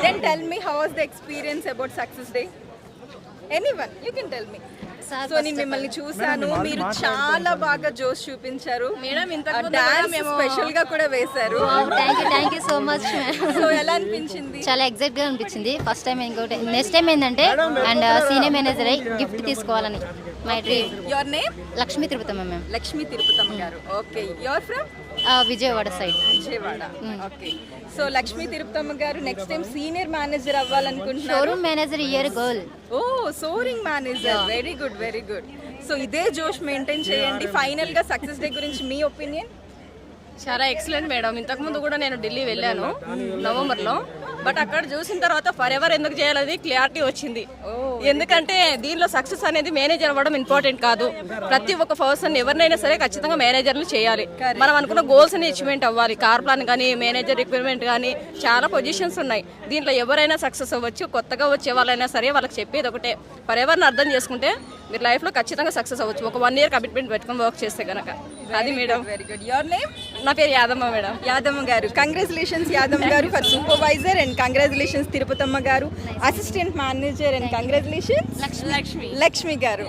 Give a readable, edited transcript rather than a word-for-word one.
Then tell me, how was the experience about Success Day? Anyone, you can tell me. So నేను మిమ్మల్ని చూసాను, మీరు చాలా బాగా జోష్ చూపించారు మేడం. డాన్స్ స్పెషల్ గా కూడా వేశారు. Thank you so much. So ఎలా అనిపించింది? చాలా ఎగ్జైట్ గా అనిపించింది ఫస్ట్ టైం. ఇంకోటి నెక్స్ట్ టైం ఏంటంటే అండ్ సీనియర్ మేనేజర్ అయ్యి గిఫ్ట్ తీసుకోవాలని my dream. Your name? Lakshmi Tirupatamma ma'am. Lakshmi Tirupatamma garu. Okay, your from? Vijayawada side. Vijayawada. Okay, so Lakshmi Tirupatamma garu next time senior manager అవ్వాలనుకుంటున్నారు. Showroom manager year girl. Oh, soaring manager. Very good, very good. So ఇదే జోష్ maintain చేయండి. Final గా success day గురించి మీ opinion? చాలా excellent madam. ఇంతకుముందు కూడా నేను ఢిల్లీ వెళ్ళాను నవంబర్లో. బట్ అక్కడ చూసిన తర్వాత ఫర్ ఎవర్ ఎందుకు చేయాలనేది క్లారిటీ వచ్చింది. ఎందుకంటే దీనిలో సక్సెస్ అనేది మేనేజర్ అవ్వడం ఇంపార్టెంట్ కాదు. ప్రతి ఒక్క పర్సన్ ఎవరినైనా సరే ఖచ్చితంగా మేనేజర్లు చేయాలి. మనం అనుకున్న గోల్స్ ని అచీవ్మెంట్ అవ్వాలి. కార్ ప్లాన్ కానీ, మేనేజర్ రిక్రూట్మెంట్ కానీ చాలా పొజిషన్స్ ఉన్నాయి. దీంట్లో ఎవరైనా సక్సెస్ అవ్వచ్చు. కొత్తగా వచ్చే వాళ్ళైనా సరే వాళ్ళకి చెప్పేది ఒకటే, ఫర్ ఎవర్ని అర్థం చేసుకుంటే మీరు లైఫ్లో ఖచ్చితంగా సక్సెస్ అవ్వచ్చు. ఒక 1 year కమిట్మెంట్ పెట్టుకుని వర్క్ చేస్తే కనుక. అది madam. Very good. Your name? నా పేరు Yadamma madam. Yadamma garu. Congratulations Yadamma garu for supervisor, and congratulations Tirupatamma garu assistant manager, and congratulations Lakshmi Lakshmi గారు.